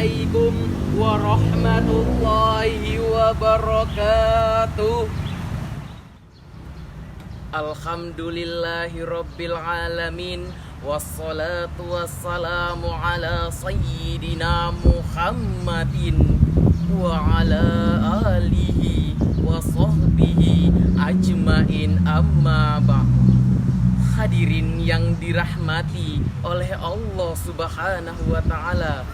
Assalamualaikum warahmatullahi wabarakatuh. Alhamdulillahi rabbil alamin. Wassalatu wassalamu ala sayyidina Muhammadin wa ala alihi wa sahbihi ajmain, amma ba'd. Hadirin yang dirahmati oleh Allah Subhanahu wa ta'ala,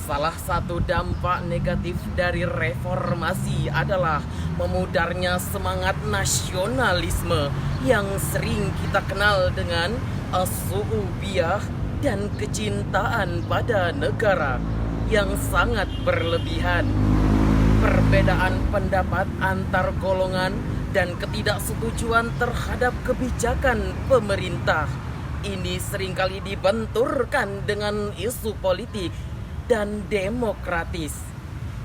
salah satu dampak negatif dari reformasi adalah memudarnya semangat nasionalisme yang sering kita kenal dengan as-su'ubiyah dan kecintaan pada negara yang sangat berlebihan. Perbedaan pendapat antar golongan dan ketidaksetujuan terhadap kebijakan pemerintah ini seringkali dibenturkan dengan isu politik dan demokratis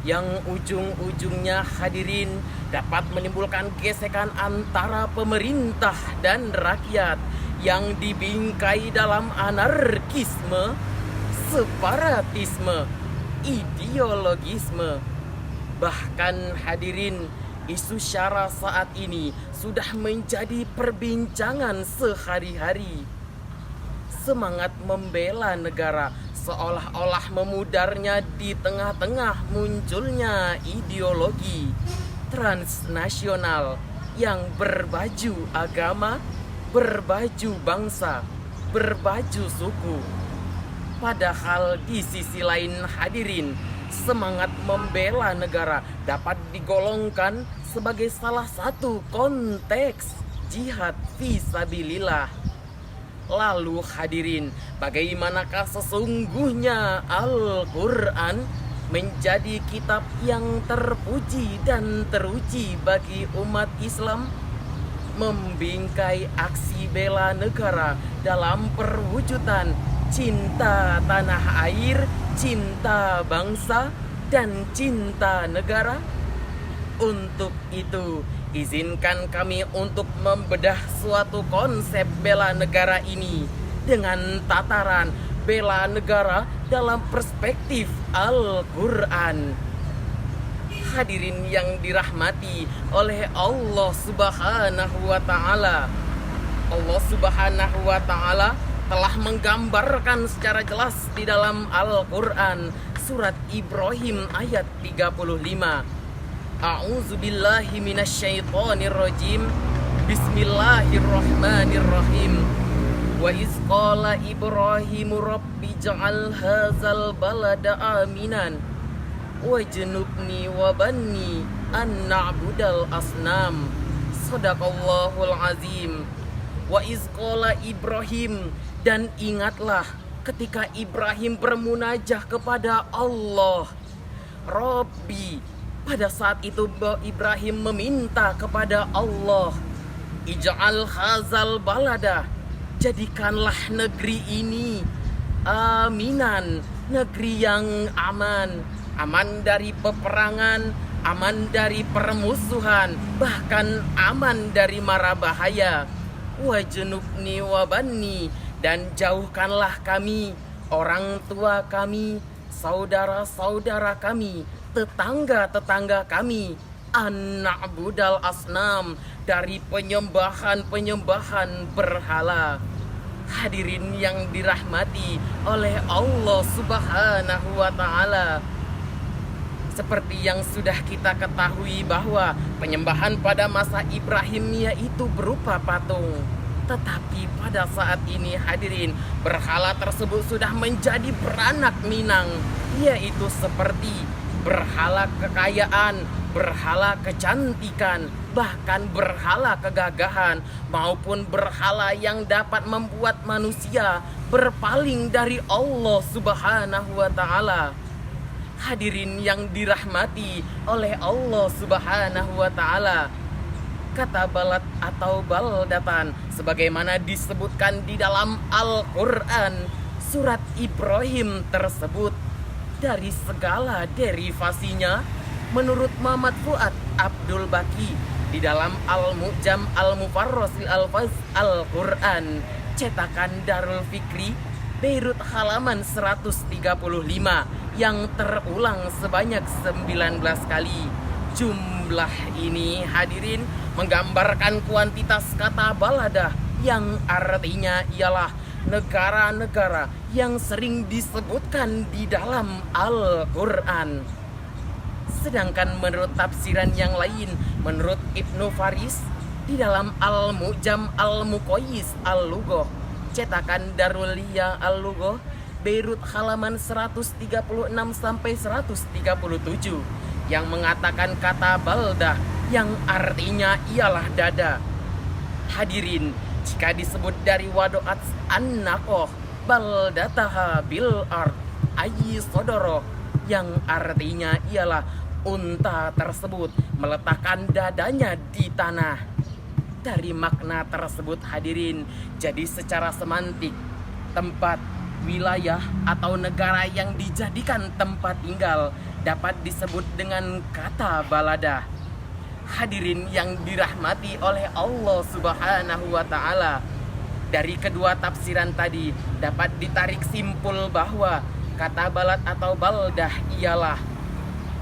yang ujung-ujungnya hadirin dapat menimbulkan gesekan antara pemerintah dan rakyat yang dibingkai dalam anarkisme, separatisme, ideologisme. Bahkan hadirin, isu SYARA saat ini sudah menjadi perbincangan sehari-hari. Semangat membela negara seolah-olah memudarnya di tengah-tengah munculnya ideologi transnasional yang berbaju agama, berbaju bangsa, berbaju suku. Padahal di sisi lain hadirin, semangat membela negara dapat digolongkan sebagai salah satu konteks jihad fisabilillah. Lalu hadirin, bagaimanakah sesungguhnya Al-Quran menjadi kitab yang terpuji dan teruji bagi umat Islam? Membingkai aksi bela negara dalam perwujudan cinta tanah air, cinta bangsa, dan cinta negara. Untuk itu, izinkan kami untuk membedah suatu konsep bela negara ini dengan tataran bela negara dalam perspektif Al-Quran. Hadirin yang dirahmati oleh Allah Subhanahu wa ta'ala, Allah Subhanahu wa ta'ala telah menggambarkan secara jelas di dalam Al-Quran surat Ibrahim ayat 35. A'udzubillahi minasyaitonirrajim. Bismillahirrahmanirrahim. Wa iz qala Ibrahimu rabbi ja'al hadzal balada aminan wajnubni wa banni an na'budal asnam. Shadaqallahul azim. Wa iz qala Ibrahim, dan ingatlah ketika Ibrahim bermunajah kepada Allah, Rabbi. Pada saat itu Ibrahim meminta kepada Allah, ij'al hazal balada, jadikanlah negeri ini aminan, negeri yang aman, aman dari peperangan, aman dari permusuhan, bahkan aman dari mara bahaya. Wajnubni wabanni, dan jauhkanlah kami, orang tua kami, saudara-saudara kami, tetangga-tetangga kami, an-na'budal asnam, dari penyembahan-penyembahan berhala. Hadirin yang dirahmati oleh Allah Subhanahu wa ta'ala, seperti yang sudah kita ketahui bahwa penyembahan pada masa Ibrahim yaitu berupa patung. Tetapi pada saat ini hadirin, berhala tersebut sudah menjadi beranak minang, yaitu seperti berhala kekayaan, berhala kecantikan, bahkan berhala kegagahan, maupun berhala yang dapat membuat manusia berpaling dari Allah Subhanahu wa ta'ala. Hadirin yang dirahmati oleh Allah Subhanahu wa ta'ala, kata balad atau baldatan sebagaimana disebutkan di dalam Al-Quran surat Ibrahim tersebut, dari segala derivasinya, menurut Muhammad Fuad Abdul Baki di dalam Al-Mu'jam Al-Mufarrasil Al-Faz Al-Quran cetakan Darul Fikri, Beirut halaman 135 yang terulang sebanyak 19 kali. Jumlah ini hadirin menggambarkan kuantitas kata balada yang artinya ialah negara-negara yang sering disebutkan di dalam Al-Quran. Sedangkan menurut tafsiran yang lain, menurut Ibnu Faris di dalam Al-Mu'jam Al-Muqayyis Al-Lughah cetakan Daruliyah Al-Lughah, Beirut halaman 136 sampai 137 yang mengatakan kata baldah yang artinya ialah dada. Hadirin, jika disebut dari wadoat an-naqoh baldataha bil ard ayyi sodoro yang artinya ialah unta tersebut meletakkan dadanya di tanah. Dari makna tersebut hadirin, jadi secara semantik tempat, wilayah atau negara yang dijadikan tempat tinggal dapat disebut dengan kata balada. Hadirin yang dirahmati oleh Allah Subhanahu wa Ta'ala, dari kedua tafsiran tadi dapat ditarik simpul bahwa kata balad atau baldah ialah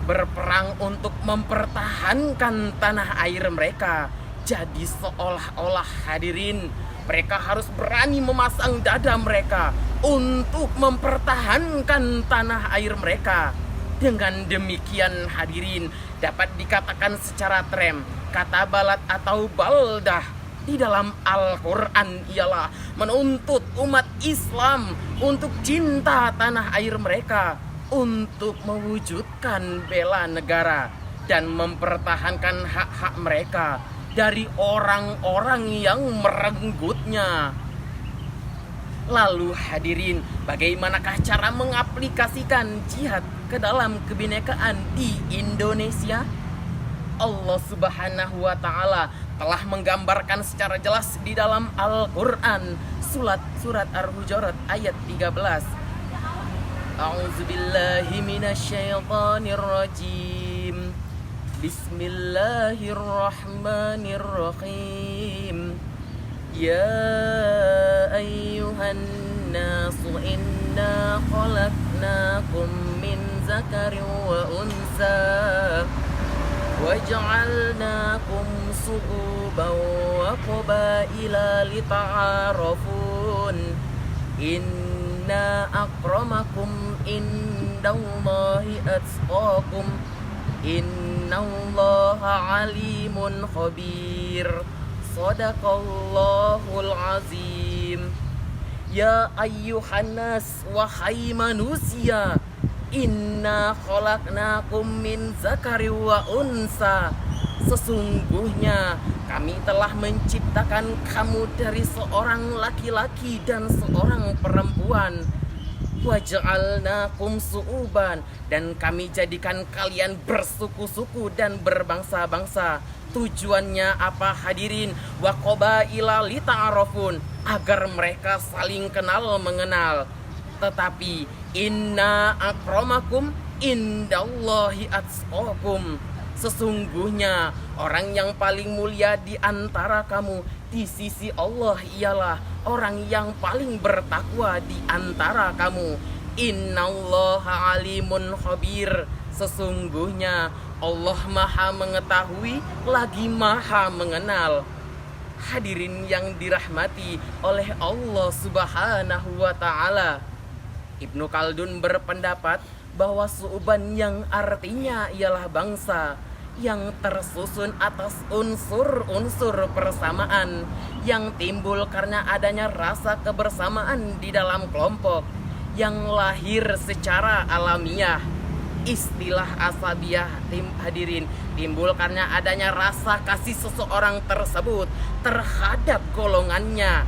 berperang untuk mempertahankan tanah air mereka. Jadi seolah-olah hadirin mereka harus berani memasang dada mereka untuk mempertahankan tanah air mereka. Dengan demikian hadirin dapat dikatakan secara terem kata balad atau baldah di dalam Al-Quran ialah menuntut umat Islam untuk cinta tanah air mereka, untuk mewujudkan bela negara dan mempertahankan hak-hak mereka dari orang-orang yang merenggutnya. Lalu hadirin, bagaimanakah cara mengaplikasikan jihad ke dalam kebinekaan di Indonesia? Allah Subhanahu wa Ta'ala telah menggambarkan secara jelas di dalam Al-Quran surat Ar-Hujurat ayat 13. A'udzubillahi minasyaitonirrajim. Bismillahirrahmanirrahim. Ya ayyuhan nasu inna khalaqnakum min zakarin wa unsa waj'alnakum shu'uban wa qabaila lita'arafun. Inna akramakum indallahi atqakum. Innallaha alimun khabir. Shadaqallahul azim. Ya ayyuhan nas, wahai manusia, inna khalaqnakum min zakari wa unsa. Sesungguhnya kami telah menciptakan kamu dari seorang laki-laki dan seorang perempuan. Waja'alnakum su'uban, dan kami jadikan kalian bersuku-suku dan berbangsa-bangsa. Tujuannya apa hadirin? Wa qabaila lita'arafun, agar mereka saling kenal mengenal. Tetapi inna akramakum indallahi atqakum. Sesungguhnya orang yang paling mulia di antara kamu di sisi Allah ialah orang yang paling bertakwa di antara kamu. Innallaha alimun khabir. Sesungguhnya Allah maha mengetahui lagi maha mengenal. Hadirin yang dirahmati oleh Allah Subhanahu wa Ta'ala, Ibnu Khaldun berpendapat bahwa su'uban yang artinya ialah bangsa yang tersusun atas unsur-unsur persamaan yang timbul karena adanya rasa kebersamaan di dalam kelompok yang lahir secara alamiah. Istilah asabiyah hadirin timbul karena adanya rasa kasih seseorang tersebut terhadap golongannya,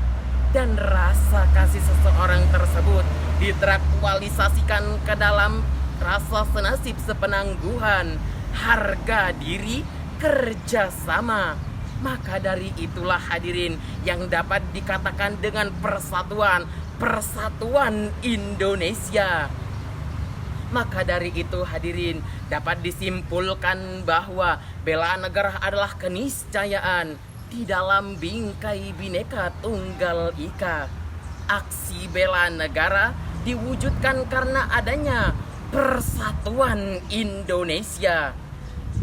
dan rasa kasih seseorang tersebut ditraktualisasikan ke dalam rasa senasib sepenangguhan, harga diri, kerjasama. Maka dari itulah hadirin yang dapat dikatakan dengan persatuan Indonesia. Maka dari itu hadirin dapat disimpulkan bahwa bela negara adalah keniscayaan di dalam bingkai Bhinneka Tunggal Ika. aksi bela negara diwujudkan karena adanya persatuan Indonesia.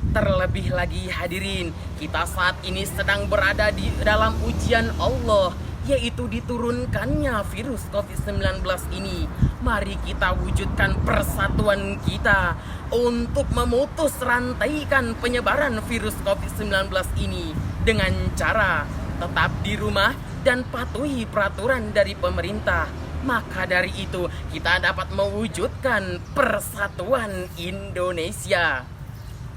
Terlebih lagi hadirin, kita saat ini sedang berada di dalam ujian Allah, yaitu diturunkannya virus COVID-19 ini. Mari kita wujudkan persatuan kita untuk memutus rantaikan penyebaran virus COVID-19 ini dengan cara tetap di rumah dan patuhi peraturan dari pemerintah. Maka dari itu kita dapat mewujudkan persatuan Indonesia.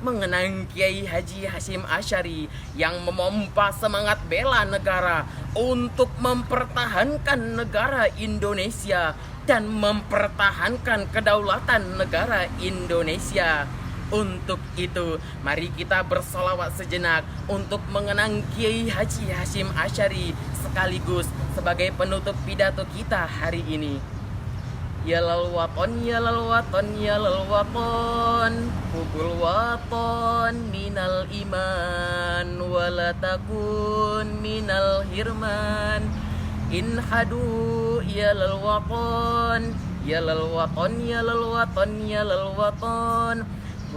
Mengenang Kiai Haji Hasyim Asy'ari yang memompa semangat bela negara untuk mempertahankan negara Indonesia dan mempertahankan kedaulatan negara Indonesia. Untuk itu, mari kita bersolawat sejenak untuk mengenang Kiai Haji Hasyim Asy'ari sekaligus sebagai penutup pidato kita hari ini. Ya lal waton, ya lal waton, ya lal waton, hubul waton minal iman, wala takun minal hirman. Inhadu ya lal waton, ya lal waton, ya lal waton, ya lal waton,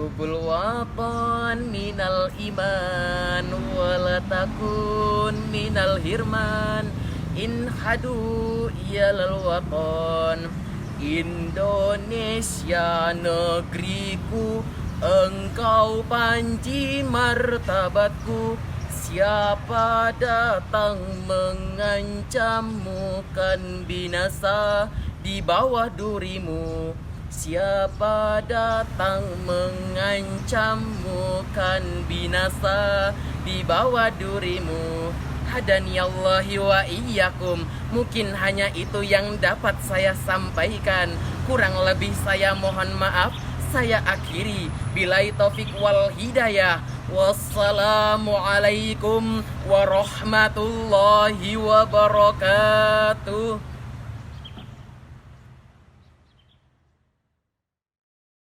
hubul waton minal iman, wala takun minal hirman. Inhadu ya lal waton. Indonesia negeriku, engkau panji martabatku. Siapa datang mengancammu kan binasa di bawah durimu. Siapa datang mengancammu kan binasa di bawah durimu. Hadaniyallahi wa iyyakum. Mungkin hanya itu yang dapat saya sampaikan. Kurang lebih saya mohon maaf. Saya akhiri. Billahi taufik wal hidayah. Wassalamualaikum warahmatullahi wabarakatuh.